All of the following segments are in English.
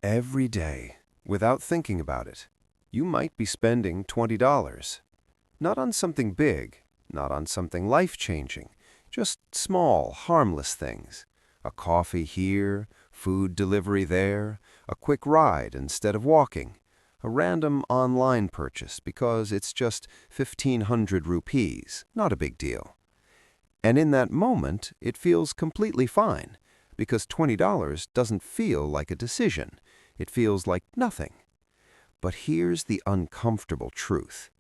Every day, without thinking about it, you might be spending $20. Not on something big, not on something life-changing, just small, harmless things. A coffee here, food delivery there, a quick ride instead of walking, a random online purchase because it's just 1,500 rupees, not a big deal. And in that moment, it feels completely fine, because $20 doesn't feel like a decision. It feels like nothing. But here's the uncomfortable truth.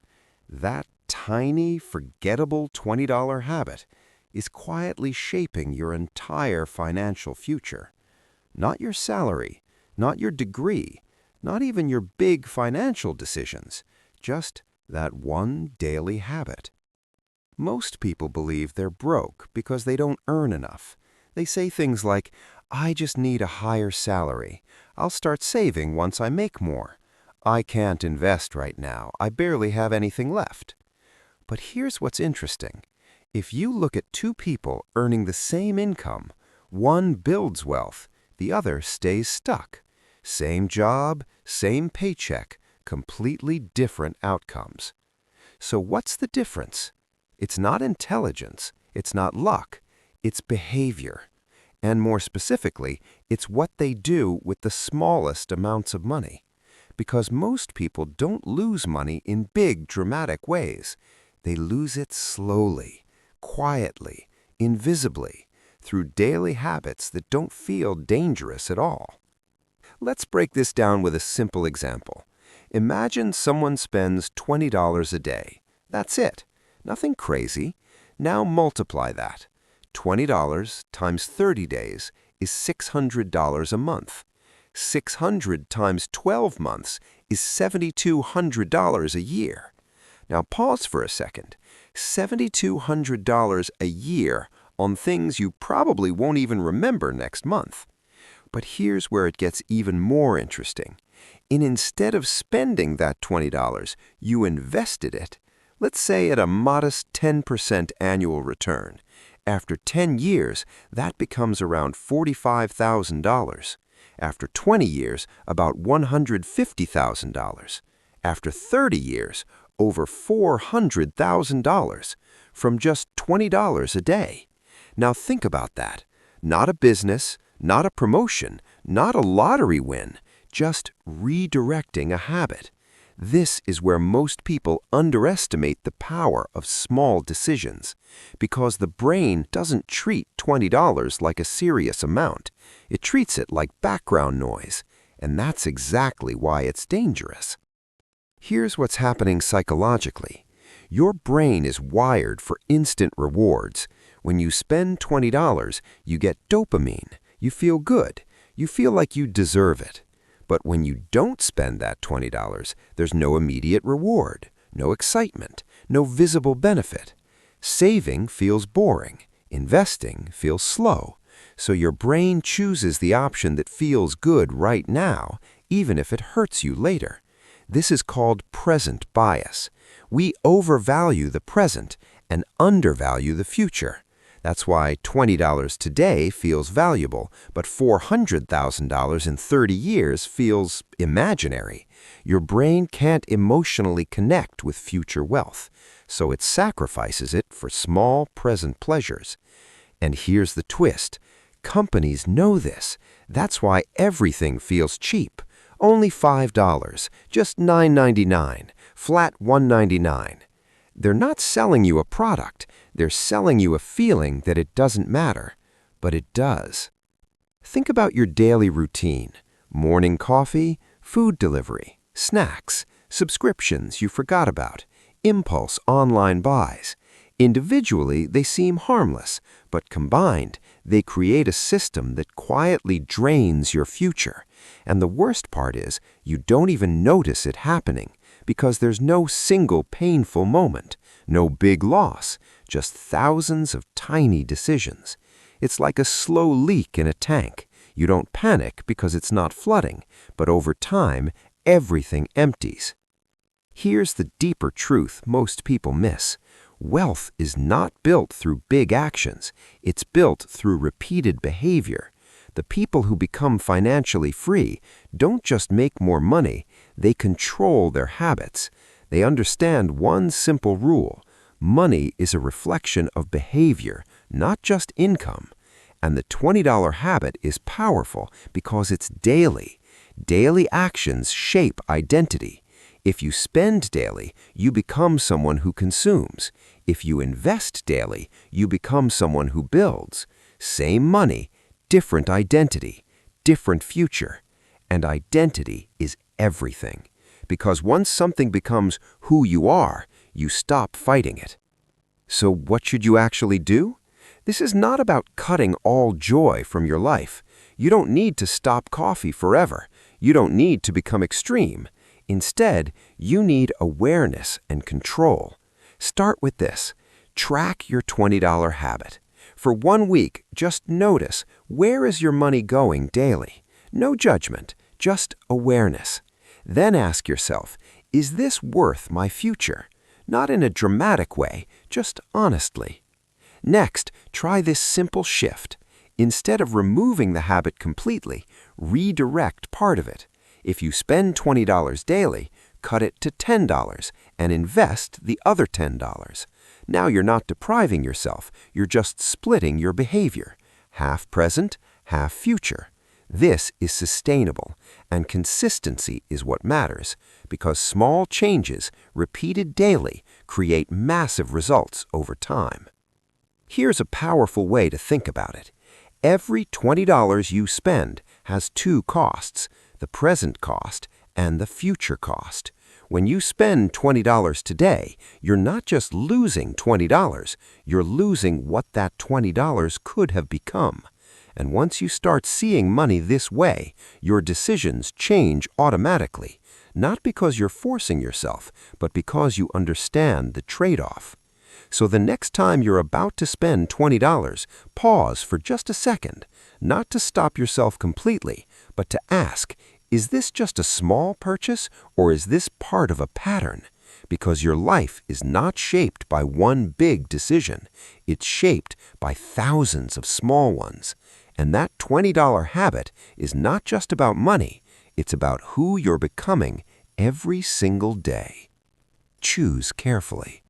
That tiny, forgettable $20 habit is quietly shaping your entire financial future. Not your salary, not your degree, not even your big financial decisions, just that one daily habit. Most people believe they're broke because they don't earn enough. They say things like, "I just need a higher salary. I'll start saving once I make more. I can't invest right now. I barely have anything left." But here's what's interesting. If you look at two people earning the same income, one builds wealth, the other stays stuck. Same job, same paycheck, completely different outcomes. So what's the difference? It's not intelligence, it's not luck, it's behavior. And more specifically, it's what they do with the smallest amounts of money. Because most people don't lose money in big, dramatic ways. They lose it slowly, quietly, invisibly, through daily habits that don't feel dangerous at all. Let's break this down with a simple example. Imagine someone spends $20 a day. That's it. Nothing crazy. Now multiply that. $20 times 30 days is $600 a month. 600 times 12 months is $7,200 a year. Now pause for a second. $7,200 a year on things you probably won't even remember next month. But here's where it gets even more interesting. Instead of spending that $20, you invested it, let's say at a modest 10% annual return. After 10 years, that becomes around $45,000. After 20 years, about $150,000. After 30 years, over $400,000 from just $20 a day. Now think about that. Not a business, not a promotion, not a lottery win, just redirecting a habit. This is where most people underestimate the power of small decisions, because the brain doesn't treat $20 like a serious amount. It treats it like background noise, and that's exactly why it's dangerous. Here's what's happening psychologically. Your brain is wired for instant rewards. When you spend $20, you get dopamine. You feel good. You feel like you deserve it. But when you don't spend that $20, there's no immediate reward, no excitement, no visible benefit. Saving feels boring. Investing feels slow. So your brain chooses the option that feels good right now, even if it hurts you later. This is called present bias. We overvalue the present and undervalue the future. That's why $20 today feels valuable, but $400,000 in 30 years feels imaginary. Your brain can't emotionally connect with future wealth, so it sacrifices it for small present pleasures. And here's the twist. Companies know this. That's why everything feels cheap. Only $5, just $9.99, flat $1.99. They're not selling you a product. They're selling you a feeling that it doesn't matter, but it does. Think about your daily routine. Morning coffee, food delivery, snacks, subscriptions you forgot about, impulse online buys. Individually, they seem harmless, but combined, they create a system that quietly drains your future. And the worst part is, you don't even notice it happening, because there's no single painful moment, no big loss, just thousands of tiny decisions. It's like a slow leak in a tank. You don't panic because it's not flooding, but over time, everything empties. Here's the deeper truth most people miss. Wealth is not built through big actions. It's built through repeated behavior. The The people who become financially free don't just make more money, they control their habits. They understand one simple rule: money is a reflection of behavior, not just income. And the $20 habit is powerful because it's daily. Daily actions shape identity. If you spend daily, you become someone who consumes. If you invest daily, you become someone who builds. Same money, different identity, different future. And identity is everything. Because once something becomes who you are, you stop fighting it. So what should you actually do? This is not about cutting all joy from your life. You don't need to stop coffee forever. You don't need to become extreme. Instead, you need awareness and control. Start with this. Track your $20 habit. For 1 week, just notice, where is your money going daily? No judgment, just awareness. Then ask yourself, is this worth my future? Not in a dramatic way, just honestly. Next, try this simple shift. Instead of removing the habit completely, redirect part of it. If you spend $20 daily, cut it to $10 and invest the other $10. Now you're not depriving yourself, you're just splitting your behavior. Half present, half future. This is sustainable, and consistency is what matters, because small changes, repeated daily, create massive results over time. Here's a powerful way to think about it. Every $20 you spend has two costs: the present cost and the future cost. When you spend $20 today, you're not just losing $20, you're losing what that $20 could have become. And once you start seeing money this way, your decisions change automatically, not because you're forcing yourself, but because you understand the trade-off. So the next time you're about to spend $20, pause for just a second, not to stop yourself completely, but to ask, is this just a small purchase, or is this part of a pattern? Because your life is not shaped by one big decision. It's shaped by thousands of small ones. And that $20 habit is not just about money, it's about who you're becoming every single day. Choose carefully.